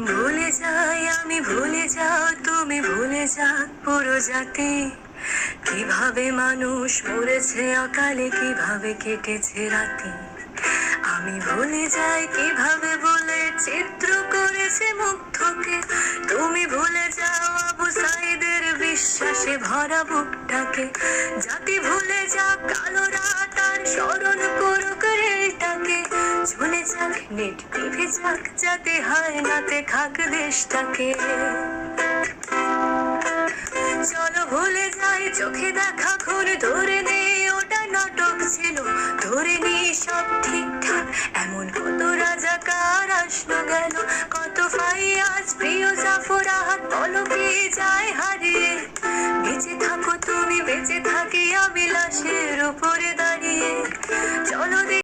ভুলে যাই আমি, ভুলে যাও তুমি, ভুলে যাক পুরো জাতি। কিভাবে মানুষ মরেছে অকালে, কিভাবে কেটেছে রাতি। আমি ভুলে যাই কিভাবে বলে চিত্র করেছে মুগ্ধকে। তুমি ভুলে যাও আবু সাইদের বিশ্বাসে ভরা বুকটাকে। জাতি ভুলে যাক কালো রাত আর স্মরণ করুক রেলটাকে। চলে যাক নেট টিভি যাক, যাতে হয় নাতে খাক দেশটাকে। চলো ভুলে যাই চোখে দেখা খুন, ধরে নেই ওটা নাটক ছিল। ধরে নিই সব ঠিকঠাক, এমন কত রাজাকার আসলো গেল। কত ফাইয়াজ প্রিয় জাফর আহাদ পলকে যায় হারিয়ে। বেঁচে থাকো তুমি, বেঁচে থাকি আমি লাশের উপরে দাঁড়িয়ে। চলো